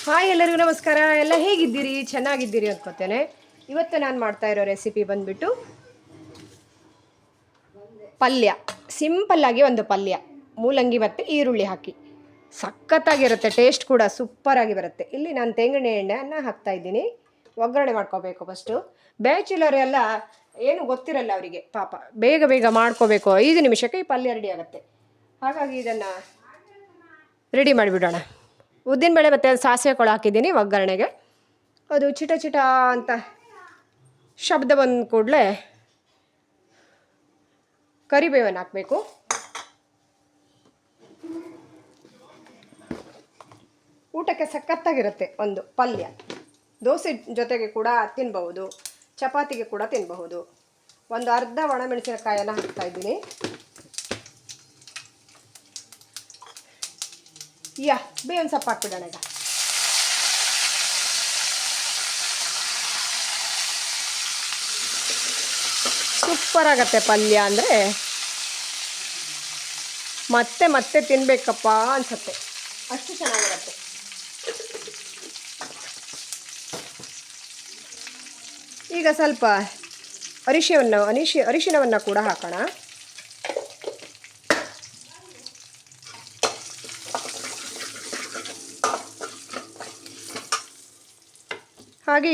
Hi ಎಲ್ಲರಿಗೂ ನಮಸ್ಕಾರ. ಎಲ್ಲ ಹೇಗಿದ್ದೀರಿ? ಚೆನ್ನಾಗಿದ್ದೀರಿ ಅಂದ್ಕೋತೇನೆ. ಇವತ್ತು ನಾನು ಮಾಡ್ತಾ ಇರೋ ರೆಸಿಪಿ ಬಂದ್ಬಿಟ್ಟು ಪಲ್ಯ. ಸಿಂಪಲ್ಲಾಗಿ ಒಂದು ಪಲ್ಯ, ಮೂಲಂಗಿ ಮತ್ತು ಈರುಳ್ಳಿ ಹಾಕಿ ಸಖತ್ತಾಗಿರುತ್ತೆ. ಟೇಸ್ಟ್ ಕೂಡ ಸೂಪರಾಗಿ ಬರುತ್ತೆ. ಇಲ್ಲಿ ನಾನು ತೆಂಗಿನ ಎಣ್ಣೆಯನ್ನು ಹಾಕ್ತಾಯಿದ್ದೀನಿ. ಒಗ್ಗರಣೆ ಮಾಡ್ಕೋಬೇಕು ಫಸ್ಟು. ಬ್ಯಾಚುಲರ್ ಎಲ್ಲ ಏನು ಗೊತ್ತಿರಲ್ಲ ಅವರಿಗೆ, ಪಾಪ ಬೇಗ ಬೇಗ ಮಾಡ್ಕೋಬೇಕು. 5 ನಿಮಿಷಕ್ಕೆ ಈ ಪಲ್ಯ ರೆಡಿ ಆಗುತ್ತೆ. ಹಾಗಾಗಿ ಇದನ್ನು ರೆಡಿ ಮಾಡಿಬಿಡೋಣ. ಉದ್ದಿನಬೇಳೆ ಮತ್ತು ಸಾಸಿವೆ ಕಾಳು ಹಾಕಿದ್ದೀನಿ ಒಗ್ಗರಣೆಗೆ. ಅದು ಚಿಟ ಚಿಟ ಅಂತ ಶಬ್ದ ಬಂದ ಕೂಡಲೇ ಕರಿಬೇವನ್ನು ಹಾಕಬೇಕು. ಊಟಕ್ಕೆ ಸಖತ್ತಾಗಿರುತ್ತೆ ಒಂದು ಪಲ್ಯ. ದೋಸೆ ಜೊತೆಗೆ ಕೂಡ ತಿನ್ನಬಹುದು, ಚಪಾತಿಗೆ ಕೂಡ ತಿನ್ನಬಹುದು. ಒಂದು ಅರ್ಧ ಒಣಮೆಣಸಿನಕಾಯನ್ನು ಹಾಕ್ತಾಯಿದ್ದೀನಿ. ಬೇವಿನ ಸೊಪ್ಪು ಹಾಕ್ಬಿಡೋಣ ಈಗ. ಸೂಪರ್ ಆಗತ್ತೆ ಪಲ್ಯ ಅಂದರೆ ಮತ್ತೆ ಮತ್ತೆ ತಿನ್ನಬೇಕಪ್ಪ ಅನ್ಸುತ್ತೆ, ಅಷ್ಟು ಚೆನ್ನಾಗಿರುತ್ತೆ. ಈಗ ಸ್ವಲ್ಪ ಅರಿಶಿನವನ್ನು ಕೂಡ ಹಾಕೋಣ. ಹಾಗೆ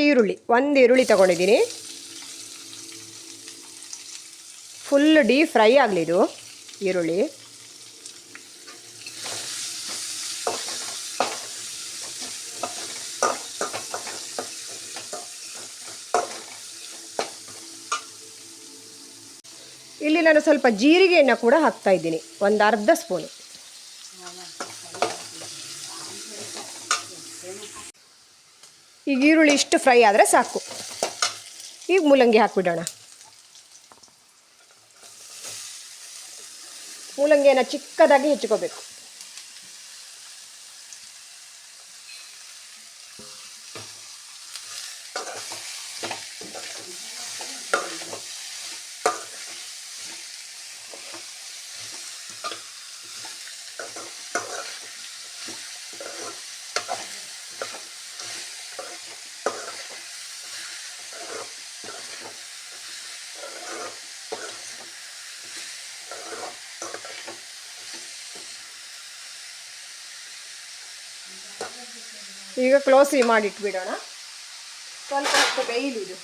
ಒಂದು ಈರುಳ್ಳಿ ತಗೊಂಡಿದ್ದೀನಿ. ಫುಲ್ ಡೀಪ್ ಫ್ರೈ ಆಗಲಿ ಇದು ಈರುಳ್ಳಿ. ಇಲ್ಲಿ ನಾನು ಸ್ವಲ್ಪ ಜೀರಿಗೆಯನ್ನು ಕೂಡ ಹಾಕ್ತಾ ಇದ್ದೀನಿ, ಒಂದು ಅರ್ಧ ಸ್ಪೂನು. ಈಗ ಈರುಳ್ಳಿ ಇಷ್ಟು ಫ್ರೈ ಆದರೆ ಸಾಕು. ಈಗ ಮೂಲಂಗಿ ಹಾಕ್ಬಿಡೋಣ. ಮೂಲಂಗಿಯನ್ನು ಚಿಕ್ಕದಾಗಿ ಹೆಚ್ಚಿಕೋಬೇಕು. ಈಗ ಕ್ಲೋಸ್ ಮಾಡಿಟ್ಬಿಡೋಣ. ಸ್ವಲ್ಪ ಹೊತ್ತು ಬೇಯಲಿ ಇದು.